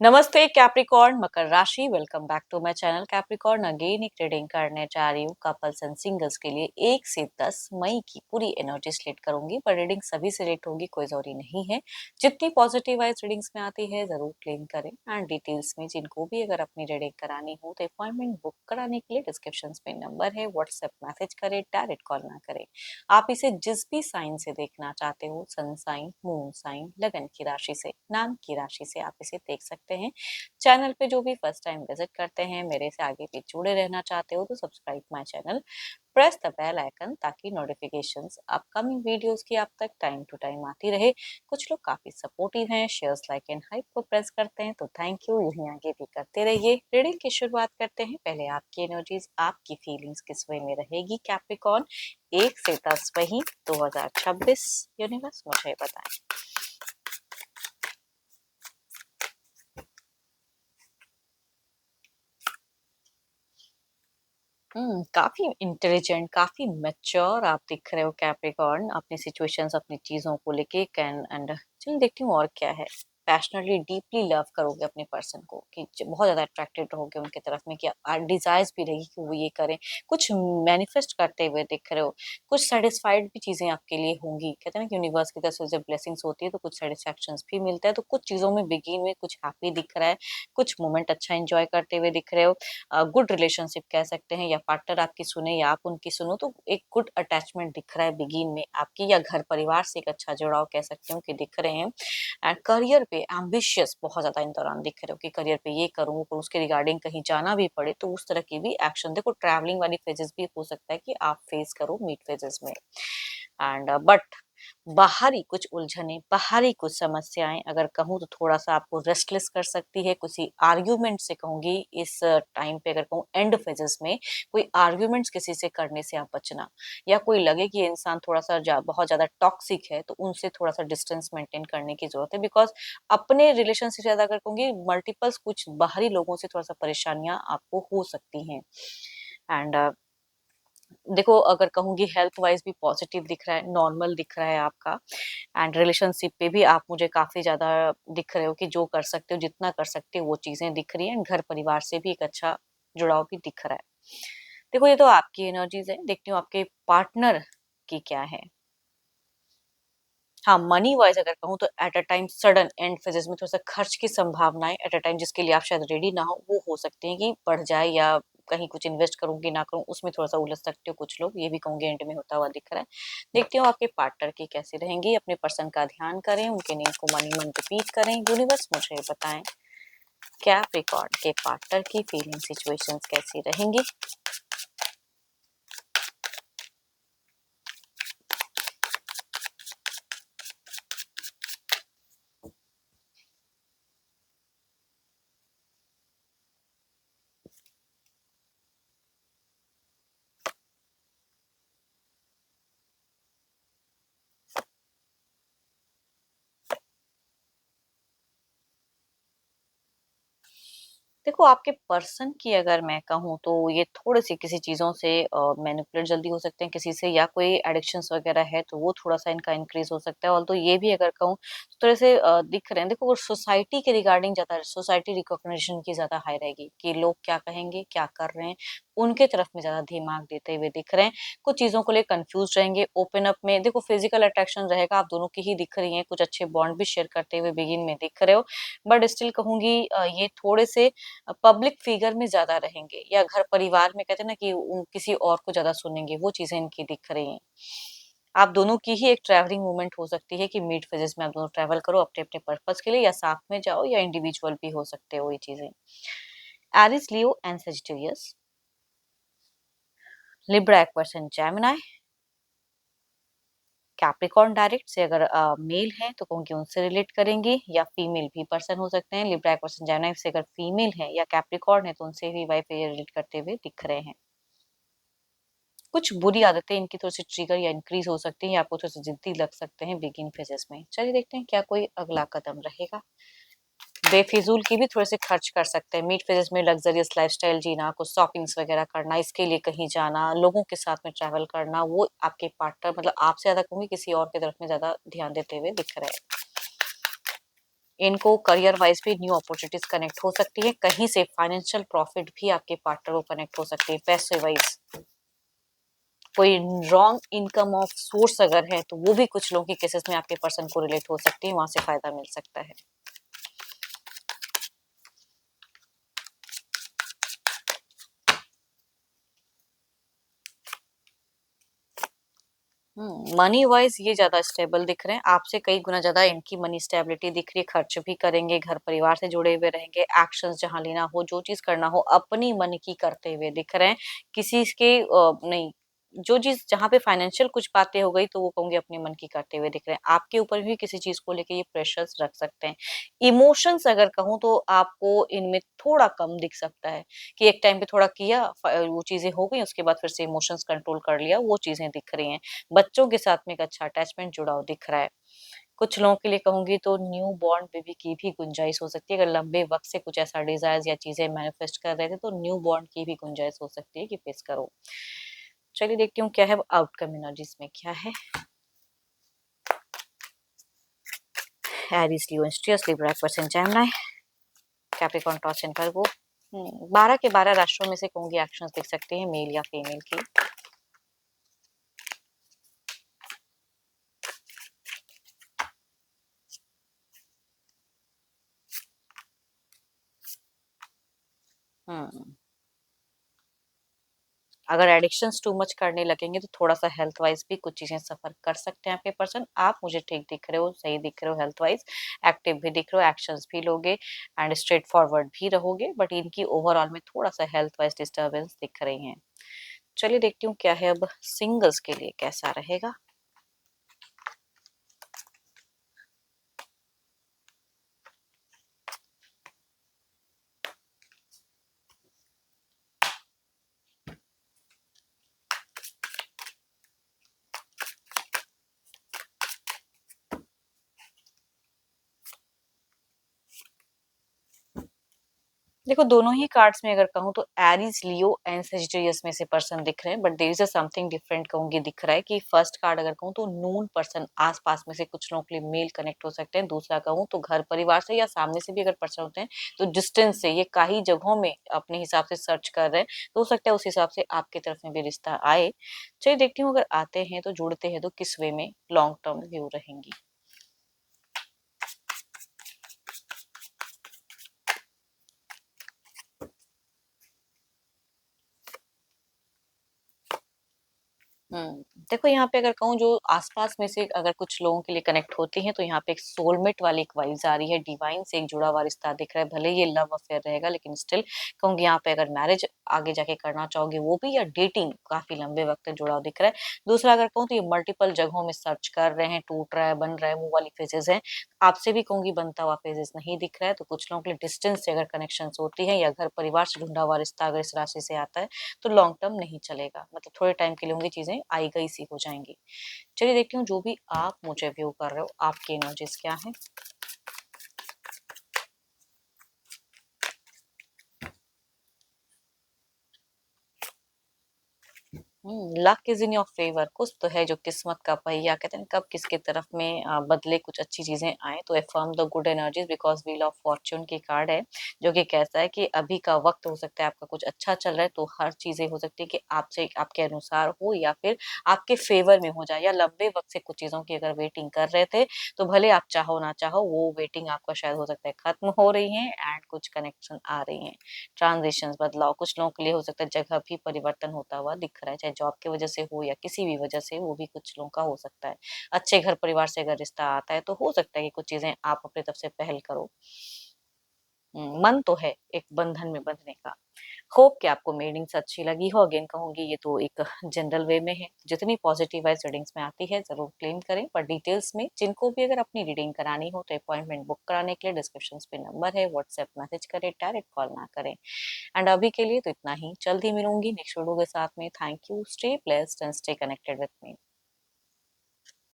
नमस्ते कैप्रिकॉर्न मकर राशि। Welcome back to my channel Capricorn. Again एक रीडिंग करने जा रही हूँ कपल्स एंड सिंगल्स के लिए 1 से 10 मई की पूरी एनर्जी स्लेट करूंगी, पर रीडिंग सभी से लेट होगी, कोई जरूरी नहीं है। जितनी पॉजिटिव वाइज रीडिंग्स में आती है जरूर क्लेम करें। एंड डिटेल्स में जिनको भी अगर अपनी रीडिंग करानी हो तो अपॉइंटमेंट बुक कराने के लिए डिस्क्रिप्शन में नंबर है, व्हाट्सएप मैसेज करें, डायरेक्ट कॉल ना करें। आप इसे जिस भी साइन से देखना चाहते हो, सन साइन, मून साइन, लगन की राशि से, नाम की राशि से आप इसे देख सकते हैं। चैनल पे जो भी फर्स्ट टाइम विजिट करते हैं, मेरे से आगे भी जुड़े रहना चाहते हो तो subscribe my channel, press the bell icon ताकि नोटिफिकेशंस अपकमिंग वीडियोस की आप तक टाइम टू टाइम आती रहे। कुछ लोग काफी सपोर्टिव हैं, शेयर्स, लाइक एंड हाइप को प्रेस करते हैं, तो थैंक यू, यहीं आगे भी करते रहिए। रीडिंग की शुरुआत करते हैं। पहले आपकी एनर्जीज, आपकी फीलिंग्स किस वे में रहेगी कैप्रिकॉर्न 1 से 10 मई 2026। यूनिवर्स मुझे बताएं। काफ़ी इंटेलिजेंट, काफ़ी मैच्योर आप दिख रहे हो कैप्रिकॉर्न, अपनी सिचुएशंस, अपनी चीज़ों को लेके कैन एंड चलिए देखती हूँ और क्या है। पैशनेटली डीपली लव करोगे अपने पर्सन को, कि बहुत ज़्यादा अट्रैक्टेड रहोगे उनकी तरफ में, कि डिज़ायर्स भी रहेगी कि वो ये करें। कुछ मैनिफेस्ट करते हुए दिख रहे हो, कुछ सेटिस्फाइड भी चीज़ें आपके लिए होंगी। कहते हैं ना कि यूनिवर्स की तरफ से जब ब्लेसिंग्स होती है तो कुछ सेटिस्फैक्शंस भी मिलता है। तो कुछ चीज़ों में बिगिन में कुछ हैप्पी दिख रहा है, कुछ मोमेंट अच्छा एंजॉय करते हुए दिख रहे हो। गुड रिलेशनशिप कह सकते हैं, या पार्टनर आपकी सुने या आप उनकी सुनो, तो एक गुड अटैचमेंट दिख रहा है बिगिन में आपकी, या घर परिवार से एक अच्छा जुड़ाव कह सकते हो कि दिख रहे हैं। एंड करियर पे एम्बिशियस बहुत ज्यादा इन दौरान दिख रहे हो कि करियर पे ये करूँ वो करूँ, उसके रिगार्डिंग कहीं जाना भी पड़े तो उस तरह की भी एक्शन। देखो ट्रैवलिंग वाली फेजेस भी हो सकता है कि आप फेस करो मिड फेजेस में। एंड बट बाहरी कुछ उलझने, बाहरी कुछ समस्याएं अगर कहूँ तो थोड़ा-सा आपको रेस्टलेस कर सकती है। किसी आर्ग्यूमेंट से कहूँगी इस टाइम पे, अगर कहूँ एंड फेजेस में कोई आर्ग्यूमेंट्स किसी से करने से आप बचना, या कोई लगे कि ये इंसान थोड़ा-सा बहुत ज़्यादा टॉक्सिक है तो उनसे थोड़ा-सा डिस्टेंस मेंटेन करने की ज़रूरत है। बिकॉज़ अपने रिलेशन से ज़्यादा अगर कहूँगी मल्टीपल्स कुछ बाहरी लोगों से थोड़ा-सा परेशानियाँ आपको हो सकती हैं। एंड देखो अगर कहूँगी हेल्थ वाइज़ भी पॉजिटिव दिख रहा है, नॉर्मल दिख रहा है आपका। एंड रिलेशनशिप पे भी आप मुझे काफ़ी ज़्यादा दिख रहे हो कि जो कर सकते हो, जितना कर सकते हो वो चीज़ें दिख रही हैं। एंड घर परिवार से भी एक अच्छा जुड़ाव भी दिख रहा है। देखो ये तो आपकी एनर्जीज़ है, देखती हूँ आपके पार्टनर की क्या है। हाँ, मनी वाइज़ अगर कहूँ तो at a time sudden and phases में थोड़ा-सा खर्च की संभावनाएँ एट अ टाइम जिसके लिए आप शायद रेडी ना हो, वो हो सकती हैं कि बढ़ जाए, या कहीं कुछ इन्वेस्ट करूँ कि ना करूँ, उसमें थोड़ा-सा उलझ सकते हो कुछ लोग, ये भी कहूँगी एंड में होता हुआ दिख रहा है। देखती हूँ आपके पार्टनर की कैसी रहेंगी, अपने पर्सन का ध्यान करें, उनके नेम को मन-ही-मन रिपीट करें। यूनिवर्स मुझे बताएँ, कैप्रिकॉर्न के पार्टनर की फीलिंग सिचुएशंस कैसी रहेंगी? देखो आपके पर्सन की अगर मैं कहूँ तो ये थोड़े-से किसी चीज़ों से मैनिपुलेट जल्दी हो सकते हैं किसी से, या कोई एडिक्शंस वगैरह है तो वो थोड़ा-सा इनका इंक्रीज़ हो सकता है। ऑल्दो ये भी अगर कहूँ तो थोड़े से दिख रहे हैं। देखो वो सोसाइटी के रिगार्डिंग ज़्यादा, सोसाइटी रिकॉग्निशन की ज़्यादा हाई रहेगी कि लोग क्या कहेंगे, क्या कर रहे हैं, उनके तरफ में ज़्यादा दिमाग देते हुए दिख रहे हैं। कुछ चीज़ों को लेकर कन्फ्यूज़ रहेंगे, ओपन अप में देखो फिज़िकल अट्रैक्शन रहेगा, आप दोनों की ही दिख रही हैं, कुछ अच्छे बॉन्ड भी शेयर करते हुए बिगिन में दिख रहे हो। बट स्टिल कहूँगी ये थोड़े से पब्लिक फिगर में ज़्यादा रहेंगे, या घर परिवार में कहते हैं ना कि किसी और को ज़्यादा सुनेंगे, वो चीज़ें इनकी दिख रही हैं। आप दोनों की ही एक ट्रैवलिंग मूवमेंट हो सकती है कि मिड फेजेस में आप दोनों ट्रैवल करो अपने-अपने पर्पस के लिए, या साथ में जाओ, या इंडिविजुअल भी हो सकते हो ये चीज़ें। Aries, Leo and Sagittarius, Libra, Aquarius and Gemini, Capricorn direct से अगर मेल हैं तो कहूँगी उनसे रिलेट करेंगी, या फीमेल भी पर्सन हो सकते हैं। लिब्रा, एक्वारियस एंड जेमिनी से अगर फीमेल है या कैप्रिकॉर्न है तो उनसे भी वाइफ रिलेट करते हुए दिख रहे हैं। कुछ बुरी आदतें इनकी थोड़ी-सी ट्रिगर या इंक्रीज़ हो सकती हैं, या आपको थोड़े-से ज़िद्दी लग सकते हैं बिगिन फेजेज़ में। चलिए देखते हैं क्या कोई अगला कदम रहेगा। बेफिज़ूल की भी थोड़े-से खर्च कर सकते हैं। मिड फेजेज़ में लग्ज़रियस लाइफ़स्टाइल जीना, कुछ शॉपिंग्स वगैरह करना, इसके लिए कहीं जाना, लोगों के साथ में ट्रैवल करना, वो आपके पार्टनर मतलब आपसे ज़्यादा कहूँगी किसी और की तरफ में ज़्यादा ध्यान देते हुए दिख रहे हैं। इनको करियर वाइज भी न्यू अपॉर्चुनिटीज कनेक्ट हो सकती है, कहीं से फाइनेंशियल प्रॉफिट भी आपके पार्टनर को कनेक्ट हो सकती है। पैसे वाइज कोई रॉन्ग इनकम ऑफ सोर्स अगर है तो वो भी कुछ लोगों के केसेस में आपके पर्सन को रिलेट हो सकती है, वहां से फायदा मिल सकता है। मनी वाइज ये ज्यादा स्टेबल दिख रहे हैं, आपसे कई गुना ज्यादा इनकी मनी स्टेबिलिटी दिख रही है। खर्च भी करेंगे, घर परिवार से जुड़े हुए रहेंगे, एक्शंस जहां लेना हो, जो चीज करना हो अपनी मन की करते हुए दिख रहे हैं। किसी के नहीं, जो चीज जहां पे फाइनेंशियल कुछ बातें हो गई तो वो कहूंगी अपने मन की करते हुए दिख रहे हैं। आपके ऊपर भी किसी चीज को लेके ये प्रेशर्स रख सकते हैं। इमोशंस अगर कहूँ तो आपको इनमें थोड़ा कम दिख सकता है, कि एक टाइम पे थोड़ा किया, वो चीजें हो गई, उसके बाद फिर से इमोशंस कंट्रोल कर लिया, वो चीजें दिख रही हैं। बच्चों के साथ में एक अच्छा अटैचमेंट जुड़ाव दिख रहा है। कुछ लोगों के लिए कहूंगी तो न्यू बॉर्न बेबी की भी गुंजाइश हो सकती है। अगर लंबे वक्त से कुछ ऐसा डिजायर्स या चीजें मैनिफेस्ट कर रहे थे तो न्यू बॉर्न की भी गुंजाइश हो सकती है कि फेस करो। चलिए देखती हूँ क्या है आउटकम एनर्जीज में क्या है। एरीज, लियो, स्ट्रियस, Libra, Aquarius, Gemini, Capricorn, Taurus and Virgo. 12 के 12 राशियों में से कहूंगी एक्शंस दिख सकते हैं मेल या फीमेल की। हम्म अगर एडिक्शंस टू मच करने लगेंगे तो थोड़ा सा हेल्थ वाइज भी कुछ चीजें सफर कर सकते हैं आपके पर्सन। आप मुझे ठीक दिख रहे हो, सही दिख रहे हो हेल्थ वाइज, एक्टिव भी दिख रहे हो, एक्शंस भी लोगे एंड स्ट्रेट फॉरवर्ड भी रहोगे, बट इनकी ओवरऑल में थोड़ा सा हेल्थ वाइज डिस्टर्बेंस दिख रही है। चलिए देखती हूँ क्या है अब सिंगल्स के लिए कैसा रहेगा। देखो दोनों ही कार्ड्स में अगर कहूँ तो एरीज, लियो एंड सेजिटेरियस में से पर्सन दिख रहे हैं, but there is a something different कहूंगी दिख रहा है कि फर्स्ट कार्ड अगर कहूँ तो नून पर्सन आसपास में से कुछ लोगों के लिए मेल कनेक्ट हो सकते हैं। दूसरा कहूँ तो घर परिवार से या सामने से भी अगर पर्सन होते हैं तो डिस्टेंस से ये कई जगहों में अपने हिसाब से सर्च कर रहे हैं, तो हो सकता है उस हिसाब से आपकी तरफ में भी रिश्ता आए। चलिए देखती हूँ अगर आते हैं तो जुड़ते हैं तो किस वे में लॉन्ग टर्म व्यू रहेंगी। देखो यहाँ पे अगर कहूँ जो आसपास में से अगर कुछ लोगों के लिए कनेक्ट होती हैं तो यहाँ पे एक सोलमेट वाली एक वाइब्स आ रही है, डिवाइन से एक जुड़ा हुआ रिश्ता दिख रहा है। भले ये लव अफेयर रहेगा लेकिन स्टिल कहूंगी यहाँ पे अगर मैरिज आगे जाके करना चाहोगे वो भी, या डेटिंग काफी लंबे वक्त तक जुड़ा हुआ दिख रहा है। दूसरा अगर कहूँ तो ये मल्टीपल जगहों में सर्च कर रहे हैं, टूट रहा है, बन रहा है, वो वाली फेजेस है। आपसे भी कहूंगी बनता हुआ फेजेस नहीं दिख रहा है। तो कुछ लोगों के लिए डिस्टेंस से अगर कनेक्शन होती है या घर परिवार से ढूंढा हुआ रिश्ता अगर इस राशि से आता है तो लॉन्ग टर्म नहीं चलेगा, मतलब थोड़े टाइम के लिए होंगी, चीजें आई गई सी हो जाएंगी। चलिए देखती हूँ जो भी आप मुझे व्यू कर रहे हो आपकी एनर्जीज क्या है। Luck is in your favour, कुछ तो है जो किस्मत का पहिया कहते हैं कब किसके तरफ में बदले कुछ अच्छी चीजें आए। तो affirm the good energies because wheel of Fortune की कार्ड है जो कि कहता है कि अभी का वक्त हो सकता है आपका कुछ अच्छा चल रहा है तो हर चीजें हो सकती है कि आपसे आपके अनुसार हो या फिर आपके फेवर में हो जाए, या लंबे वक्त से कुछ चीजों की अगर वेटिंग कर रहे थे तो भले आप चाहो ना चाहो वो वेटिंग आपका शायद हो सकता है खत्म हो रही है एंड कुछ कनेक्शन आ रही है। ट्रांजिशंस, बदलाव कुछ लोगों के लिए हो सकता है, जगह भी परिवर्तन होता हुआ दिख रहा है, चाहे जॉब की वजह से हो या किसी भी वजह से, वो भी कुछ लोगों का हो सकता है। अच्छे घर परिवार से अगर रिश्ता आता है तो हो सकता है कि कुछ चीजें आप अपनी तरफ से पहल करो। मन तो है एक बंधन में बंधने का। होप कि आपको मेरी रीडिंग्स अच्छी लगी हो। अगेन कहूंगी ये तो एक जनरल वे में है, जितनी पॉजिटिव वाइज रीडिंग्स में आती है जरूर क्लेम करें, पर डिटेल्स में जिनको भी अगर अपनी रीडिंग करानी हो तो अपॉइंटमेंट बुक कराने के लिए डिस्क्रिप्शन पे नंबर है, व्हाट्सएप मैसेज करें, डायरेक्ट कॉल ना करें। एंड अभी के लिए तो इतना ही, जल्द ही मिलूंगी नेक्स्ट वीडियो के साथ में। Thank you, stay blessed and stay connected with me.